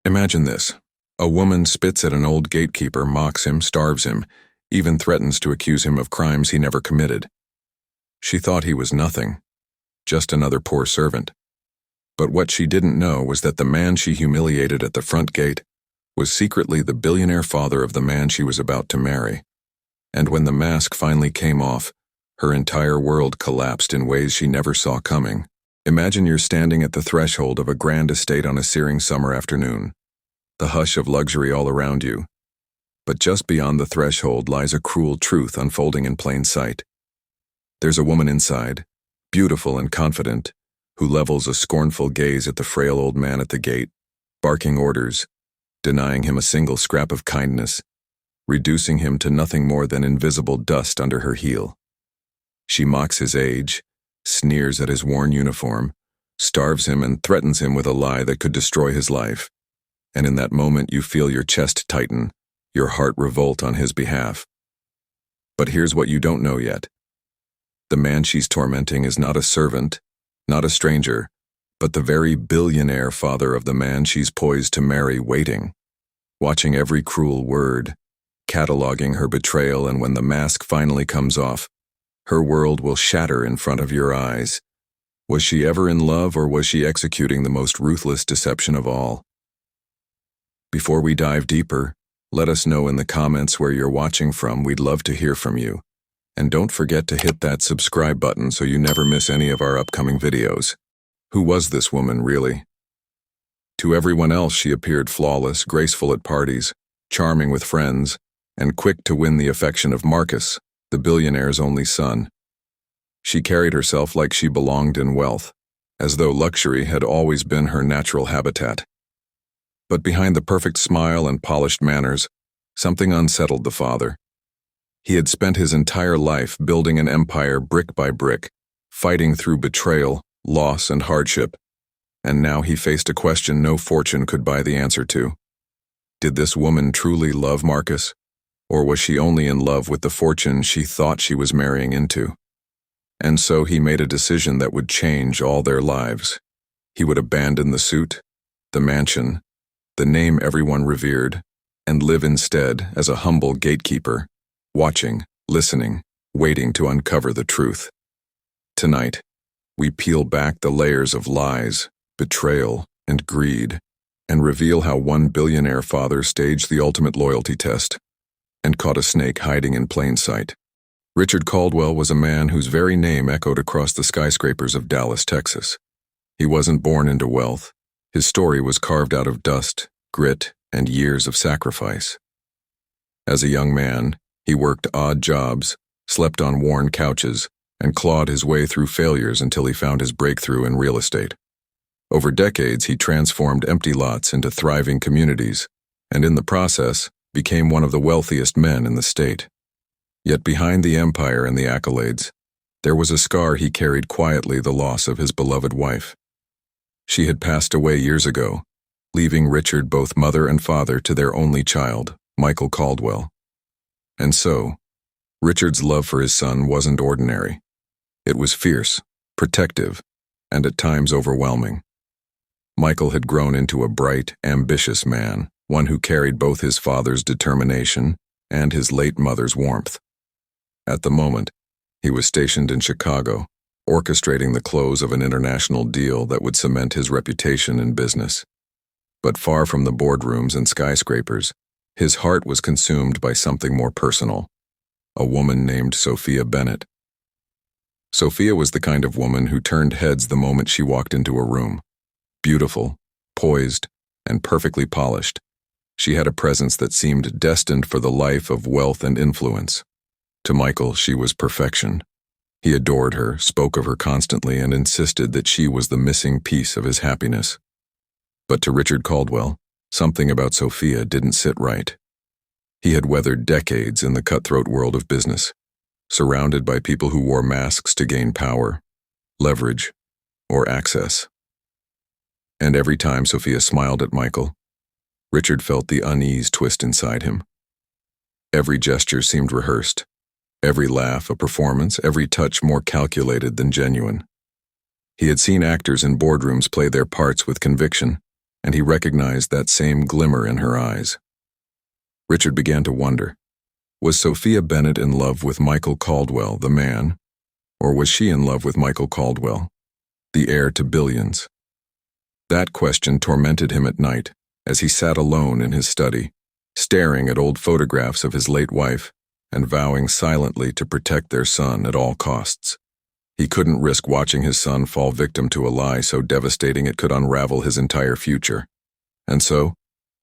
Imagine this. A woman spits at an old gatekeeper, mocks him, starves him, even threatens to accuse him of crimes he never committed. She thought he was nothing, just another poor servant. But what she didn't know was that the man she humiliated at the front gate was secretly the billionaire father of the man she was about to marry. And when the mask finally came off, her entire world collapsed in ways she never saw coming. Imagine you're standing at the threshold of a grand estate on a searing summer afternoon, the hush of luxury all around you. But just beyond the threshold lies a cruel truth unfolding in plain sight. There's a woman inside, beautiful and confident, who levels a scornful gaze at the frail old man at the gate, barking orders, denying him a single scrap of kindness, reducing him to nothing more than invisible dust under her heel. She mocks his age, sneers at his worn uniform, starves him and threatens him with a lie that could destroy his life. And in that moment you feel your chest tighten, your heart revolt on his behalf. But here's what you don't know yet. The man she's tormenting is not a servant, not a stranger, but the very billionaire father of the man she's poised to marry, waiting, watching every cruel word, cataloging her betrayal, and when the mask finally comes off, her world will shatter in front of your eyes. Was she ever in love, or was she executing the most ruthless deception of all? Before we dive deeper, let us know in the comments where you're watching from. We'd love to hear from you. And don't forget to hit that subscribe button so you never miss any of our upcoming videos. Who was this woman, really? To everyone else, she appeared flawless, graceful at parties, charming with friends, and quick to win the affection of Marcus, the billionaire's only son. She carried herself like she belonged in wealth, as though luxury had always been her natural habitat. But behind the perfect smile and polished manners, something unsettled the father. He had spent his entire life building an empire brick by brick, fighting through betrayal, loss, and hardship, and now he faced a question no fortune could buy the answer to. Did this woman truly love Marcus, or was she only in love with the fortune she thought she was marrying into? And so he made a decision that would change all their lives. He would abandon the suit, the mansion, the name everyone revered, and live instead as a humble gatekeeper, watching, listening, waiting to uncover the truth. Tonight, we peel back the layers of lies, betrayal, and greed, and reveal how one billionaire father staged the ultimate loyalty test and caught a snake hiding in plain sight. Richard Caldwell was a man whose very name echoed across the skyscrapers of Dallas, Texas. He wasn't born into wealth. His story was carved out of dust, grit, and years of sacrifice. As a young man, he worked odd jobs, slept on worn couches, and clawed his way through failures until he found his breakthrough in real estate. Over decades, he transformed empty lots into thriving communities, and in the process, became one of the wealthiest men in the state. Yet behind the empire and the accolades, there was a scar he carried quietly: the loss of his beloved wife. She had passed away years ago, leaving Richard both mother and father to their only child, Michael Caldwell. And so, Richard's love for his son wasn't ordinary. It was fierce, protective, and at times overwhelming. Michael had grown into a bright, ambitious man, one who carried both his father's determination and his late mother's warmth. At the moment, he was stationed in Chicago, orchestrating the close of an international deal that would cement his reputation in business. But far from the boardrooms and skyscrapers, his heart was consumed by something more personal: a woman named Sophia Bennett. Sophia was the kind of woman who turned heads the moment she walked into a room. Beautiful, poised, and perfectly polished, she had a presence that seemed destined for the life of wealth and influence. To Michael, she was perfection. He adored her, spoke of her constantly, and insisted that she was the missing piece of his happiness. But to Richard Caldwell, something about Sophia didn't sit right. He had weathered decades in the cutthroat world of business, surrounded by people who wore masks to gain power, leverage, or access. And every time Sophia smiled at Michael, Richard felt the unease twist inside him. Every gesture seemed rehearsed, every laugh a performance, every touch more calculated than genuine. He had seen actors in boardrooms play their parts with conviction, and he recognized that same glimmer in her eyes. Richard began to wonder, was Sophia Bennett in love with Michael Caldwell, the man, or was she in love with Michael Caldwell, the heir to billions? That question tormented him at night as he sat alone in his study, staring at old photographs of his late wife and vowing silently to protect their son at all costs. He couldn't risk watching his son fall victim to a lie so devastating it could unravel his entire future. And so,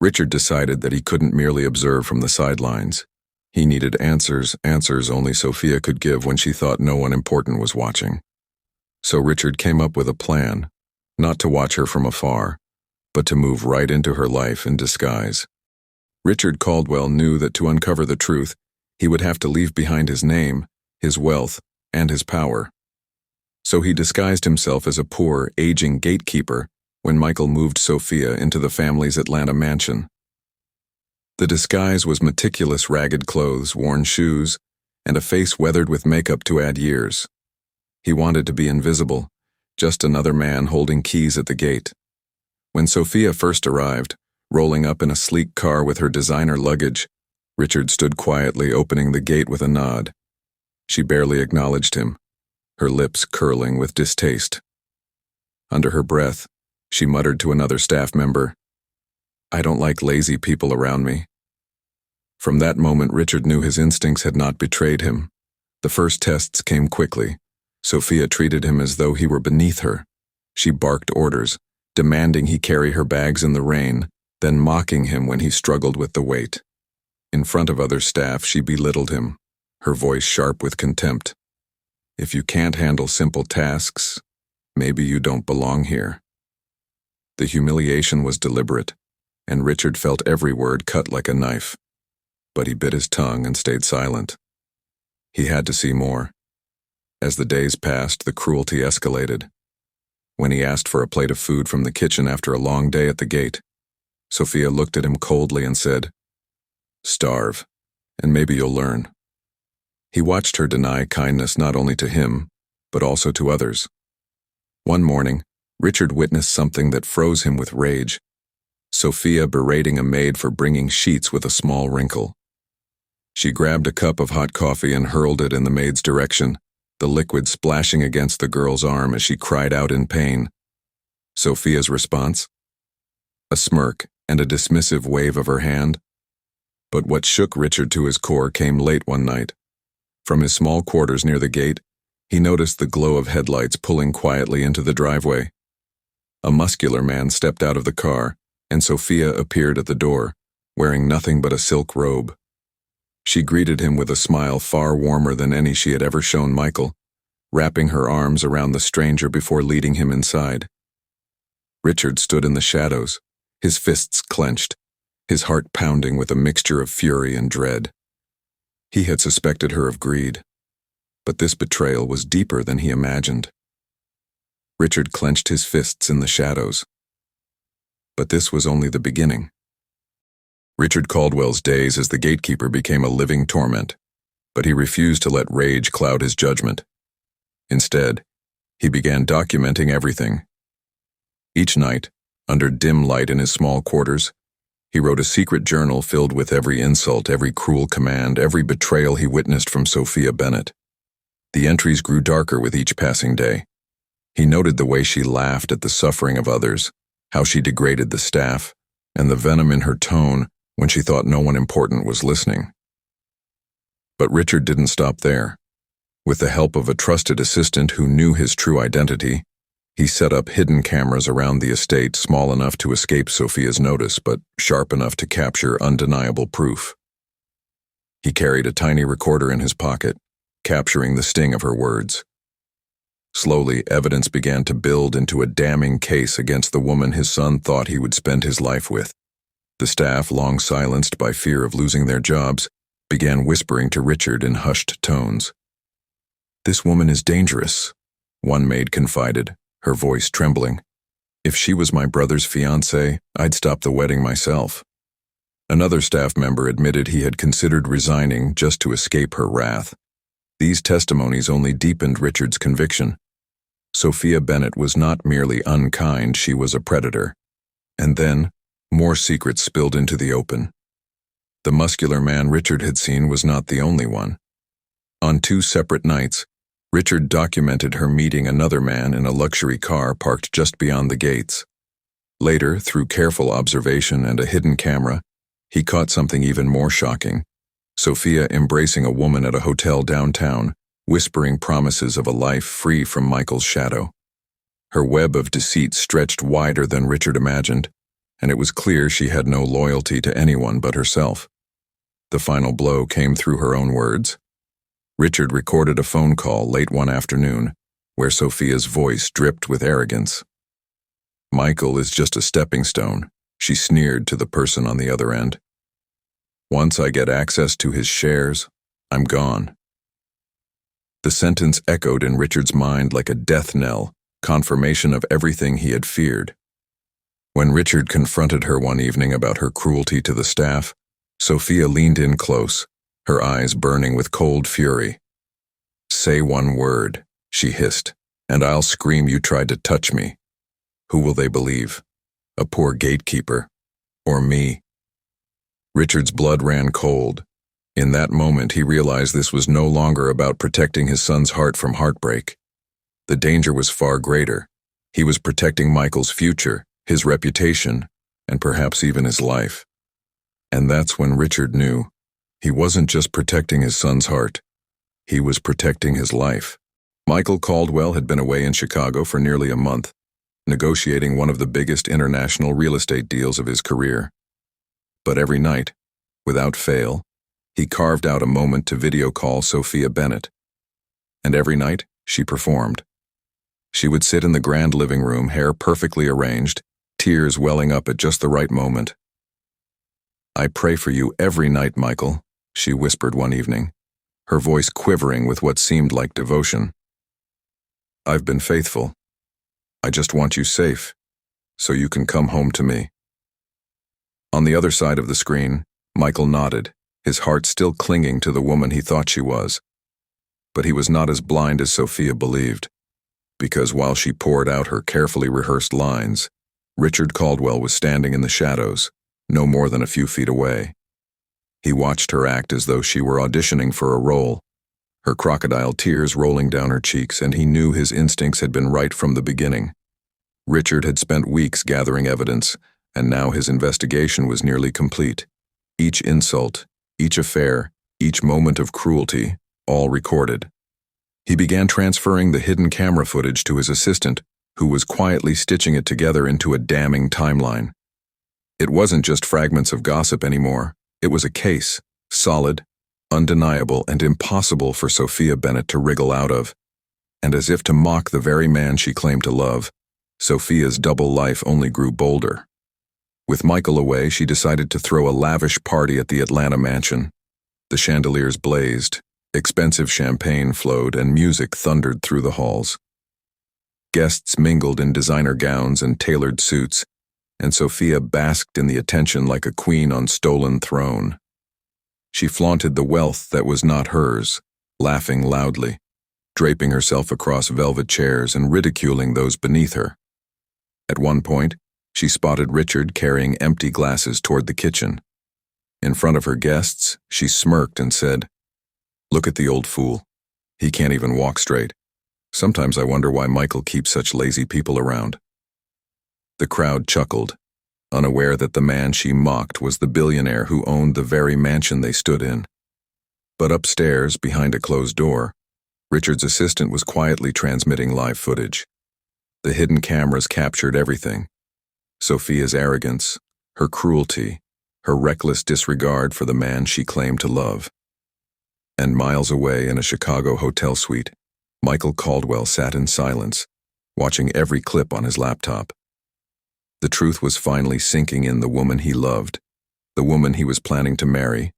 Richard decided that he couldn't merely observe from the sidelines. He needed answers only Sophia could give when she thought no one important was watching. So Richard came up with a plan, not to watch her from afar, but to move right into her life in disguise. Richard Caldwell knew that to uncover the truth, he would have to leave behind his name, his wealth, and his power. So he disguised himself as a poor, aging gatekeeper when Michael moved Sophia into the family's Atlanta mansion. The disguise was meticulous ragged clothes, worn shoes, and a face weathered with makeup to add years. He wanted to be invisible, just another man holding keys at the gate. When Sophia first arrived, rolling up in a sleek car with her designer luggage, Richard stood quietly opening the gate with a nod. She barely acknowledged him, her lips curling with distaste. Under her breath, she muttered to another staff member, "I don't like lazy people around me." From that moment, Richard knew his instincts had not betrayed him. The first tests came quickly. Sophia treated him as though he were beneath her. She barked orders, demanding he carry her bags in the rain, then mocking him when he struggled with the weight. In front of other staff, she belittled him, her voice sharp with contempt. "If you can't handle simple tasks, maybe you don't belong here." The humiliation was deliberate, and Richard felt every word cut like a knife. But he bit his tongue and stayed silent. He had to see more. As the days passed, the cruelty escalated. When he asked for a plate of food from the kitchen after a long day at the gate, Sophia looked at him coldly and said, "Starve, and maybe you'll learn." He watched her deny kindness not only to him, but also to others. One morning, Richard witnessed something that froze him with rage. Sophia berating a maid for bringing sheets with a small wrinkle. She grabbed a cup of hot coffee and hurled it in the maid's direction, the liquid splashing against the girl's arm as she cried out in pain. Sophia's response? A smirk and a dismissive wave of her hand. But what shook Richard to his core came late one night. From his small quarters near the gate, he noticed the glow of headlights pulling quietly into the driveway. A muscular man stepped out of the car, and Sophia appeared at the door, wearing nothing but a silk robe. She greeted him with a smile far warmer than any she had ever shown Michael, wrapping her arms around the stranger before leading him inside. Richard stood in the shadows, his fists clenched, his heart pounding with a mixture of fury and dread. He had suspected her of greed, but this betrayal was deeper than he imagined. Richard clenched his fists in the shadows. But this was only the beginning. Richard Caldwell's days as the gatekeeper became a living torment, but he refused to let rage cloud his judgment. Instead, he began documenting everything. Each night, under dim light in his small quarters, he wrote a secret journal filled with every insult, every cruel command, every betrayal he witnessed from Sophia Bennett. The entries grew darker with each passing day. He noted the way she laughed at the suffering of others, how she degraded the staff, and the venom in her tone when she thought no one important was listening. But Richard didn't stop there. With the help of a trusted assistant who knew his true identity, he set up hidden cameras around the estate small enough to escape Sophia's notice, but sharp enough to capture undeniable proof. He carried a tiny recorder in his pocket, capturing the sting of her words. Slowly, evidence began to build into a damning case against the woman his son thought he would spend his life with. The staff, long silenced by fear of losing their jobs, began whispering to Richard in hushed tones. "This woman is dangerous," one maid confided, her voice trembling. "If she was my brother's fiancée, I'd stop the wedding myself." Another staff member admitted he had considered resigning just to escape her wrath. These testimonies only deepened Richard's conviction. Sophia Bennett was not merely unkind, she was a predator. And then, more secrets spilled into the open. The muscular man Richard had seen was not the only one. On 2 separate nights, Richard documented her meeting another man in a luxury car parked just beyond the gates. Later, through careful observation and a hidden camera, he caught something even more shocking. Sophia embracing a woman at a hotel downtown, whispering promises of a life free from Michael's shadow. Her web of deceit stretched wider than Richard imagined, and it was clear she had no loyalty to anyone but herself. The final blow came through her own words. Richard recorded a phone call late one afternoon, where Sophia's voice dripped with arrogance. "Michael is just a stepping stone," she sneered to the person on the other end. "Once I get access to his shares, I'm gone." The sentence echoed in Richard's mind like a death knell, confirmation of everything he had feared. When Richard confronted her one evening about her cruelty to the staff, Sophia leaned in close, her eyes burning with cold fury. "Say one word," she hissed, "and I'll scream you tried to touch me. Who will they believe? A poor gatekeeper? Or me?" Richard's blood ran cold. In that moment, he realized this was no longer about protecting his son's heart from heartbreak. The danger was far greater. He was protecting Michael's future, his reputation, and perhaps even his life. And that's when Richard knew he wasn't just protecting his son's heart. He was protecting his life. Michael Caldwell had been away in Chicago for nearly a month, negotiating one of the biggest international real estate deals of his career. But every night, without fail, he carved out a moment to video call Sophia Bennett. And every night, she performed. She would sit in the grand living room, hair perfectly arranged, tears welling up at just the right moment. "I pray for you every night, Michael," she whispered one evening, her voice quivering with what seemed like devotion. "I've been faithful. I just want you safe, so you can come home to me." On the other side of the screen, Michael nodded, his heart still clinging to the woman he thought she was. But he was not as blind as Sophia believed, because while she poured out her carefully rehearsed lines, Richard Caldwell was standing in the shadows, no more than a few feet away. He watched her act as though she were auditioning for a role, her crocodile tears rolling down her cheeks, and he knew his instincts had been right from the beginning. Richard had spent weeks gathering evidence, and now his investigation was nearly complete. Each insult, each affair, each moment of cruelty, all recorded. He began transferring the hidden camera footage to his assistant, who was quietly stitching it together into a damning timeline. It wasn't just fragments of gossip anymore. It was a case, solid, undeniable, and impossible for Sophia Bennett to wriggle out of. And as if to mock the very man she claimed to love, Sophia's double life only grew bolder. With Michael away, she decided to throw a lavish party at the Atlanta mansion. The chandeliers blazed, expensive champagne flowed, and music thundered through the halls. Guests mingled in designer gowns and tailored suits, and Sophia basked in the attention like a queen on stolen throne. She flaunted the wealth that was not hers, laughing loudly, draping herself across velvet chairs and ridiculing those beneath her. At one point, she spotted Richard carrying empty glasses toward the kitchen. In front of her guests, she smirked and said, "Look at the old fool. He can't even walk straight. Sometimes I wonder why Michael keeps such lazy people around." The crowd chuckled, unaware that the man she mocked was the billionaire who owned the very mansion they stood in. But upstairs, behind a closed door, Richard's assistant was quietly transmitting live footage. The hidden cameras captured everything: Sophia's arrogance, her cruelty, her reckless disregard for the man she claimed to love. And miles away in a Chicago hotel suite, Michael Caldwell sat in silence, watching every clip on his laptop. The truth was finally sinking in: the woman he loved, the woman he was planning to marry,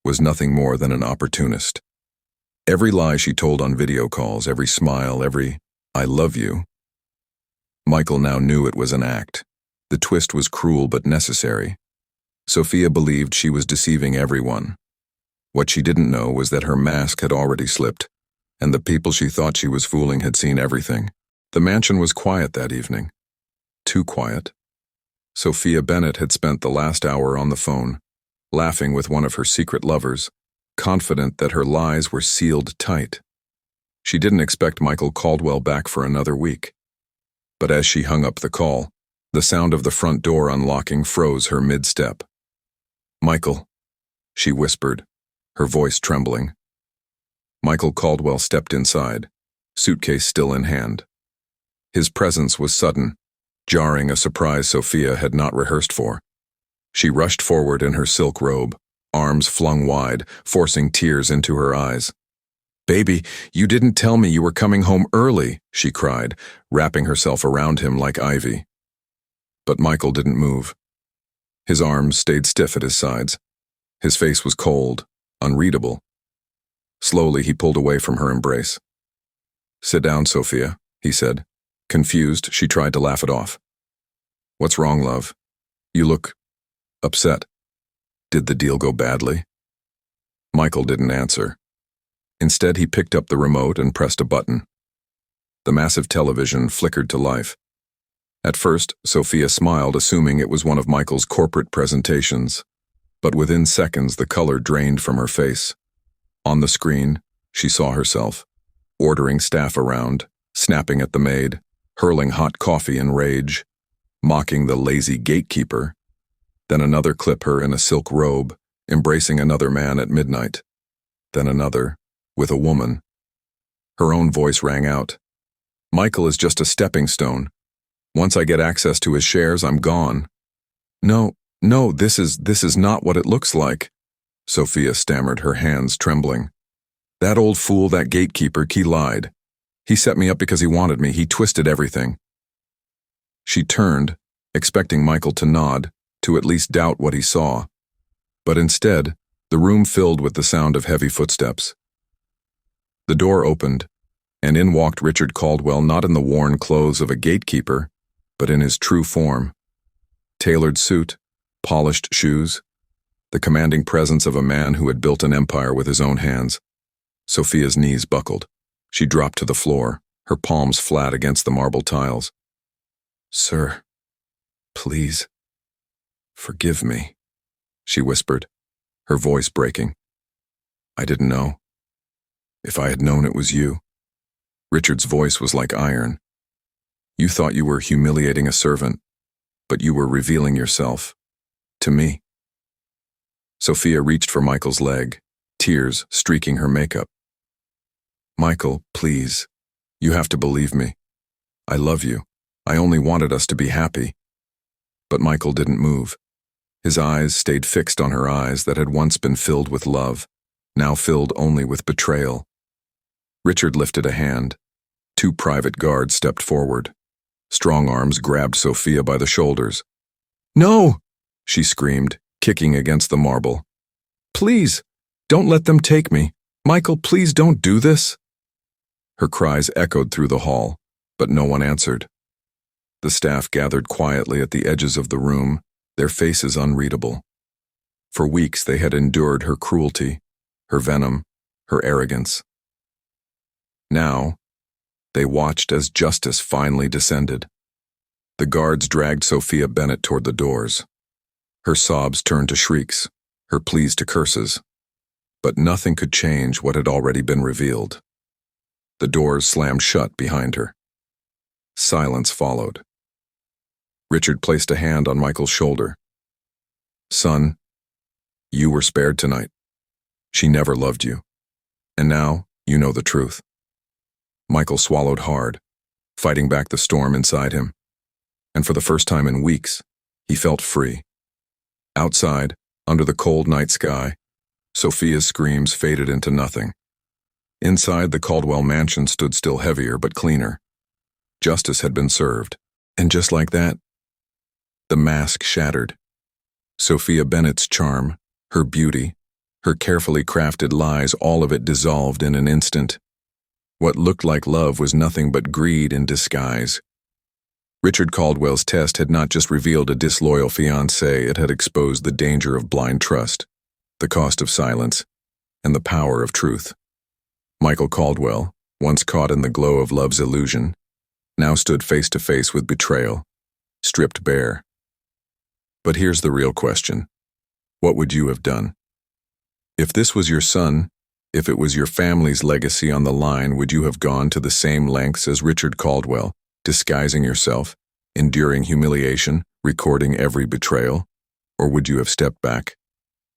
was nothing more than an opportunist. Every lie she told on video calls, every smile, every "I love you," Michael now knew it was an act. The twist was cruel but necessary. Sophia believed she was deceiving everyone. What she didn't know was that her mask had already slipped, and the people she thought she was fooling had seen everything. The mansion was quiet that evening. Too quiet. Sophia Bennett had spent the last hour on the phone, laughing with one of her secret lovers, confident that her lies were sealed tight. She didn't expect Michael Caldwell back for another week. But as she hung up the call, the sound of the front door unlocking froze her mid-step. "Michael," she whispered, her voice trembling. Michael Caldwell stepped inside, suitcase still in hand. His presence was sudden, jarring, a surprise Sophia had not rehearsed for. She rushed forward in her silk robe, arms flung wide, forcing tears into her eyes. "Baby, you didn't tell me you were coming home early," she cried, wrapping herself around him like ivy. But Michael didn't move. His arms stayed stiff at his sides. His face was cold, unreadable. Slowly, he pulled away from her embrace. "Sit down, Sophia," he said. Confused, she tried to laugh it off. "What's wrong, love? You look upset. Did the deal go badly?" Michael didn't answer. Instead, he picked up the remote and pressed a button. The massive television flickered to life. At first, Sophia smiled, assuming it was one of Michael's corporate presentations. But within seconds, the color drained from her face. On the screen, she saw herself, ordering staff around, snapping at the maid, hurling hot coffee in rage, mocking the lazy gatekeeper. Then another clip, her in a silk robe, embracing another man at midnight. Then another, with a woman. Her own voice rang out. "Michael is just a stepping stone. Once I get access to his shares, I'm gone." No, this is not what it looks like," Sophia stammered, her hands trembling. "That old fool, that gatekeeper, he lied. He set me up because he wanted me. He twisted everything." She turned, expecting Michael to nod, to at least doubt what he saw. But instead, the room filled with the sound of heavy footsteps. The door opened, and in walked Richard Caldwell, not in the worn clothes of a gatekeeper, but in his true form. Tailored suit, polished shoes, the commanding presence of a man who had built an empire with his own hands. Sophia's knees buckled. She dropped to the floor, her palms flat against the marble tiles. "Sir, please, forgive me," she whispered, her voice breaking. "I didn't know. If I had known it was you." Richard's voice was like iron. "You thought you were humiliating a servant, but you were revealing yourself to me." Sophia reached for Michael's leg, tears streaking her makeup. "Michael, please. You have to believe me. I love you. I only wanted us to be happy." But Michael didn't move. His eyes stayed fixed on her eyes that had once been filled with love, now filled only with betrayal. Richard lifted a hand. 2 private guards stepped forward. Strong arms grabbed Sophia by the shoulders. "No!" she screamed, kicking against the marble. "Please, don't let them take me. Michael, please don't do this." Her cries echoed through the hall, but no one answered. The staff gathered quietly at the edges of the room, their faces unreadable. For weeks they had endured her cruelty, her venom, her arrogance. Now, they watched as justice finally descended. The guards dragged Sophia Bennett toward the doors. Her sobs turned to shrieks, her pleas to curses. But nothing could change what had already been revealed. The doors slammed shut behind her. Silence followed. Richard placed a hand on Michael's shoulder. "Son, you were spared tonight. She never loved you. And now you know the truth." Michael swallowed hard, fighting back the storm inside him. And for the first time in weeks, he felt free. Outside, under the cold night sky, Sophia's screams faded into nothing. Inside, the Caldwell mansion stood still, heavier but cleaner. Justice had been served, and just like that, the mask shattered. Sophia Bennett's charm, her beauty, her carefully crafted lies, all of it dissolved in an instant. What looked like love was nothing but greed in disguise. Richard Caldwell's test had not just revealed a disloyal fiancée, it had exposed the danger of blind trust, the cost of silence, and the power of truth. Michael Caldwell, once caught in the glow of love's illusion, now stood face to face with betrayal, stripped bare. But here's the real question. What would you have done? If this was your son, if it was your family's legacy on the line, would you have gone to the same lengths as Richard Caldwell, disguising yourself, enduring humiliation, recording every betrayal? Or would you have stepped back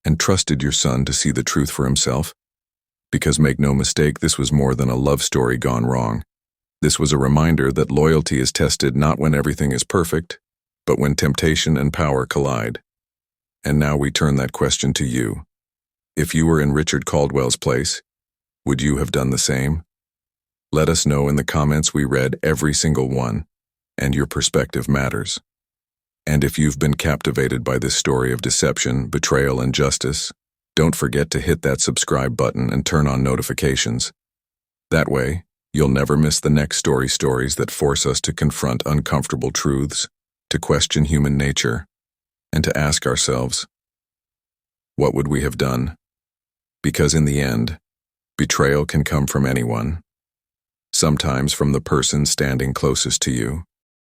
and trusted your son to see the truth for himself? Because make no mistake, this was more than a love story gone wrong. This was a reminder that loyalty is tested not when everything is perfect, but when temptation and power collide. And now we turn that question to you. If you were in Richard Caldwell's place, would you have done the same? Let us know in the comments. We read every single one, and your perspective matters. And if you've been captivated by this story of deception, betrayal, and justice, don't forget to hit that subscribe button and turn on notifications. That way, you'll never miss the next stories that force us to confront uncomfortable truths, to question human nature, and to ask ourselves, what would we have done? Because in the end, betrayal can come from anyone. Sometimes from the person standing closest to you,